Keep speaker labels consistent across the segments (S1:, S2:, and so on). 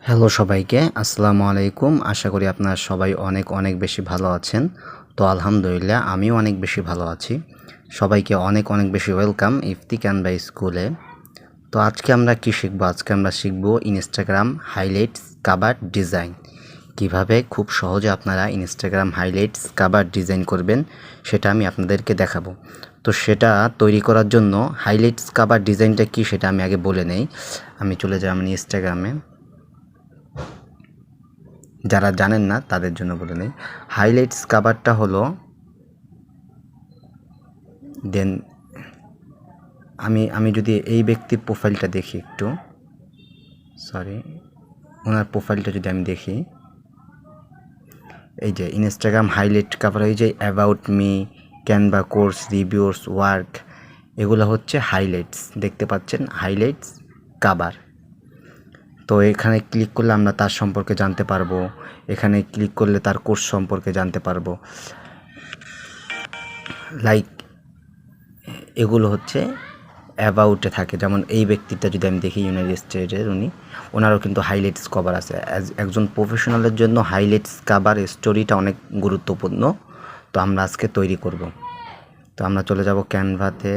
S1: Hello সবাইকে, আসসালামু আলাইকুম। আশা করি আপনারা সবাই অনেক অনেক বেশি ভালো আছেন। তো আলহামদুলিল্লাহ আমিও অনেক বেশি ভালো আছি। সবাইকে অনেক অনেক বেশি ওয়েলকাম ইফতি ক্যানভা স্কুলে। তো আজকে আমরা কী শিখব? আজকে আমরা শিখব ইনস্টাগ্রাম হাইলাইটস কাভার ডিজাইন। কিভাবে খুব সহজে আপনারা ইনস্টাগ্রাম হাইলাইটস কাভার ডিজাইন করবেন সেটা আমি আপনাদেরকে দেখাবো। তো সেটা তৈরি করার জন্য হাইলাইটস কাভার ডিজাইনটা কী সেটা আমি আগে বলে নেই। আমি চলে যাই আমার ইনস্টাগ্রামে। যারা জানেন না তাদের জন্য বলে নেই। হাইলাইটস কাভারটা হলো দেন আমি যদি এই ব্যক্তির প্রোফাইলটা দেখি একটু, সরি, ওনার প্রোফাইলটা যদি আমি দেখি, এই যে ইনস্টাগ্রাম হাইলাইট কাভার, এই যে about me, Canva course, reviews, work, এগুলো হচ্ছে হাইলাইটস। দেখতে পাচ্ছেন হাইলাইটস কাভার। তো এখানে ক্লিক করলে আমরা তার সম্পর্কে জানতে পারবো, এখানে ক্লিক করলে তার কোর্স সম্পর্কে জানতে পারবো। লাইক এগুলো হচ্ছে অ্যাবাউটে থাকে। যেমন এই ব্যক্তিটা যদি আমি দেখি, ইউনাইটেড স্টেটের, ওনারও কিন্তু হাইলাইটস কভার আছে। একজন প্রফেশনালের জন্য হাইলাইটস কভার স্টোরিটা অনেক গুরুত্বপূর্ণ। তো আমরা আজকে তৈরি করব। তো আমরা চলে যাব ক্যানভাতে।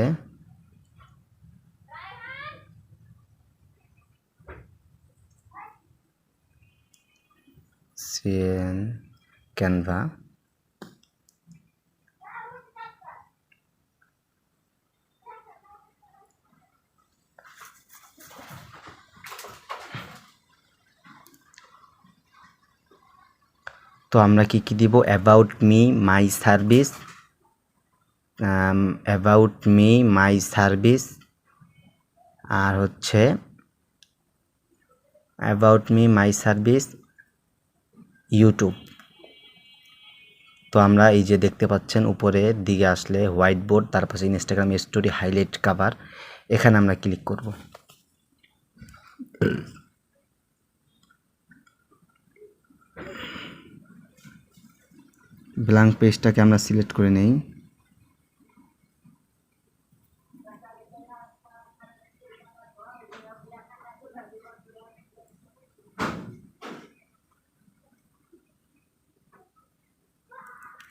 S1: CN Canva. তো আমরা কি দিব? About me, my service, about me, my service, আর হচ্ছে about me, my service, YouTube. তো আমরা এই যে দেখতে পাচ্ছেন উপরের দিকে আসলে হোয়াইট বোর্ড, তার পাশে ইনস্টাগ্রাম স্টোরি হাইলাইট কাভার, এখানে আমরা ক্লিক করব। ব্ল্যাঙ্ক পেজটাকে আমরা সিলেক্ট করে নেই।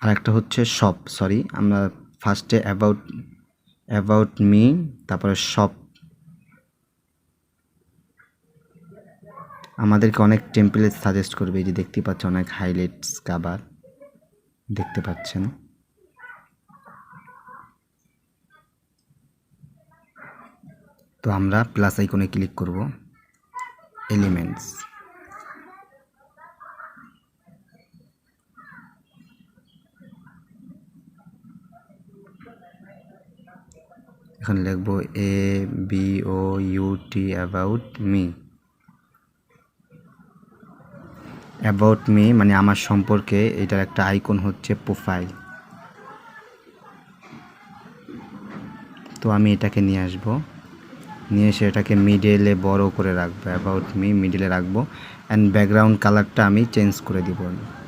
S1: আর একটা হচ্ছে শপ, সরি, আমরা ফার্স্টে অ্যাবাউট মি, তারপরে শপ। আমাদেরকে অনেক টেমপ্লেট সাজেস্ট করবে, এই যে দেখতে পাচ্ছেন অনেক হাইলাইটস কাভার দেখতে পাচ্ছেন। তো আমরা প্লাস আইকনে ক্লিক করব, এলিমেন্টস। এখন লিখব ABOUT, about me. About me মানে আমার সম্পর্কে, এটার একটা আইকন হচ্ছে প্রোফাইল। তো আমি এটাকে নিয়ে আসব, নিয়ে এসে এটাকে মিডলে বড় করে রাখবো, অ্যাবাউট মি মিডলে রাখবো। অ্যান্ড ব্যাকগ্রাউন্ড কালারটা আমি চেঞ্জ করে দিব।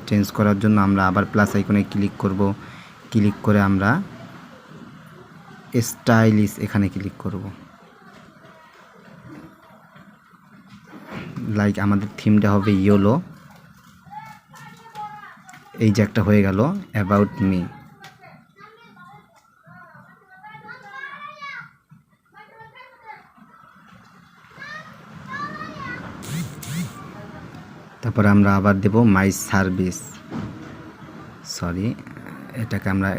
S1: চেঞ্জ করার জন্য আমরা আবার প্লাস আইকনে ক্লিক করব, ক্লিক করে আমরা স্টাইলিশ এখানে ক্লিক করব। লাইক আমাদের থিমটা হবে ইয়েলো। এই যে একটা হয়ে গেল অ্যাবাউট মি। তারপরে আমরা আবার দেব মাই সার্ভিস, সরি, এটাকে আমরা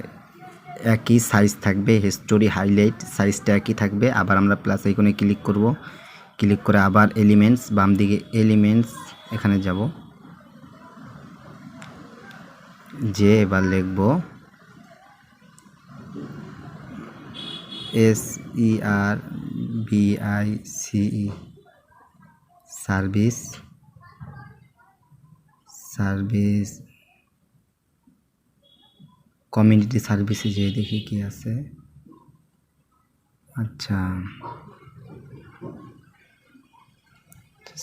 S1: একই সাইজ থাকবে, হিস্টোরি হাইলাইট সাইজটা একই থাকবে। আবার আমরা প্লাস আইকনে ক্লিক করব, ক্লিক করে আবার এলিমেন্টস, বাম দিকে এলিমেন্টস, এখানে যাব, যে এবার লিখব SERVICE, সার্ভিস, সার্ভিস, কমিউনিটি সার্ভিসে যে দেখি কি আছে। আচ্ছা,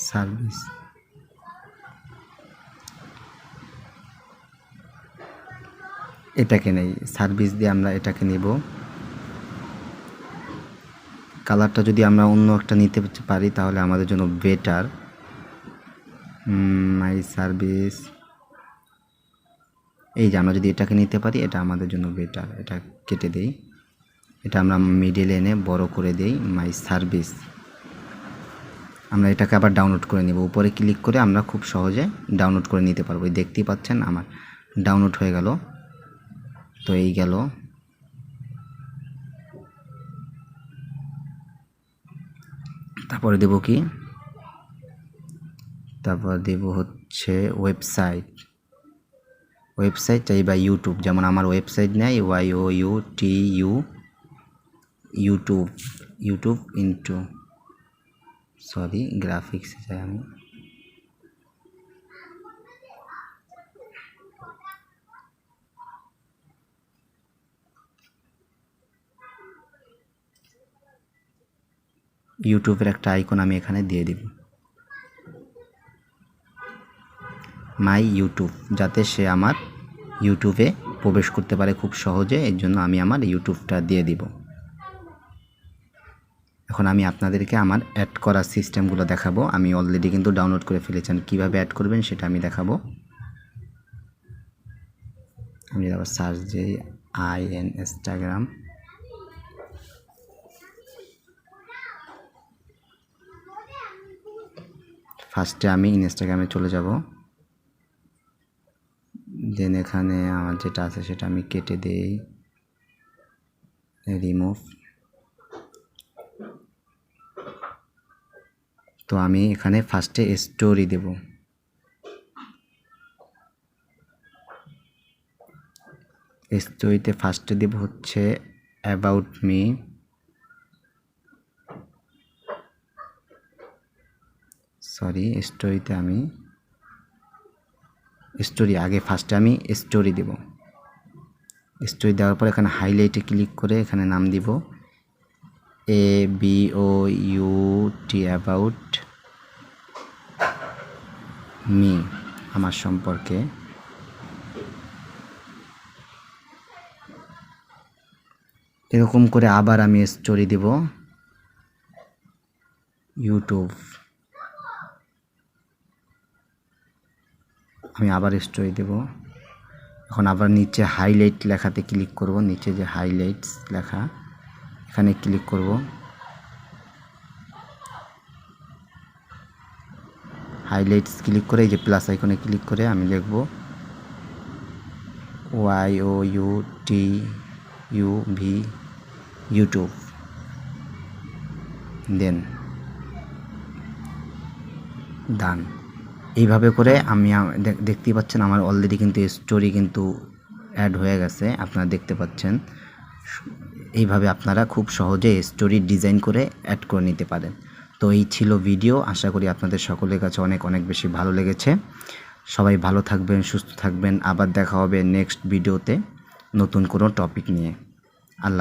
S1: সার্ভিস, এটাকে নেই, সার্ভিস দিয়ে আমরা এটাকে নিব। কালারটা যদি আমরা অন্য একটা নিতে পারি তাহলে আমাদের জন্য বেটার। My service. এই যে আমরা যদি এটাকে নিতে পারি এটা আমাদের জন্য বেটার। এটা কেটে দেই, এটা আমরা মিডিল এনে বড় করে দেই। মাই সার্ভিস, আমরা এটাকে আবার ডাউনলোড করে নেব। উপরে ক্লিক করে আমরা খুব সহজে ডাউনলোড করে নিতে পারবো। দেখতেই পাচ্ছেন আমার ডাউনলোড হয়ে গেল। তো এই গেল, তারপরে দেব কি, তারপর দেব হচ্ছে ওয়েবসাইট চাই বা ইউটিউব। যেমন আমার ওয়েবসাইট নেই YOUTU, ইউটিউব ইন্টু, সরি গ্রাফিক্সে চাই আমি। ইউটিউবের একটা আইকন আমি এখানে দিয়ে দিব, মাই ইউটিউব, যাতে সে আমার ইউটিউবে প্রবেশ করতে পারে খুব সহজে। এর জন্য আমি আমার ইউটিউবটা দিয়ে দিব। এখন আমি আপনাদেরকে আমার অ্যাড করার সিস্টেমগুলো দেখাবো। আমি অলরেডি কিন্তু ডাউনলোড করে ফেলেছেন, কীভাবে অ্যাড করবেন সেটা আমি দেখাবো। আমি আবার সার্চ দিই ইনস্টাগ্রাম। ফার্স্টে আমি ইনস্টাগ্রামে চলে যাব, দেন এখানে আমার যেটা আছে সেটা আমি কেটে দেই, রিমুভ। তো আমি এখানে ফার্স্টে স্টোরি দেব। স্টোরিতে ফার্স্টে দেব হচ্ছে অ্যাবাউট মি, সরি স্টোরিতে আমি স্টোরি আগে ফার্স্টে আমি স্টোরি দেব। স্টোরি দেওয়ার পর এখানে হাইলাইটে ক্লিক করে এখানে নাম দিব ABOUT, অ্যাবাউট মি, আমার সম্পর্কে। এরকম করে আবার আমি স্টোরি দেব ইউটিউব, আমি আবার স্টোরি দেব। এখন আবার নিচে হাইলাইট লেখাতে ক্লিক করব, নিচে যে হাইলাইটস লেখা এখানে ক্লিক করব। হাইলাইটস ক্লিক করে এই যে প্লাস আইকনে ক্লিক করে আমি লিখব YOUTUB, ইউটিউব, দেন ডান। এইভাবে করে আমি দেখতেই পাচ্ছেন আমার অলরেডি কিন্তু স্টোরি কিন্তু অ্যাড হয়ে গেছে, আপনারা দেখতে পাচ্ছেন। এইভাবে আপনারা খুব সহজে স্টোরি ডিজাইন করে অ্যাড করে নিতে পারেন। তো এই ছিল ভিডিও, আশা করি আপনাদের সকলের কাছে অনেক বেশি ভালো লেগেছে। সবাই ভালো থাকবেন, সুস্থ থাকবেন। আবার দেখা হবে নেক্সট ভিডিওতে নতুন কোনো টপিক নিয়ে। আল্লাহ।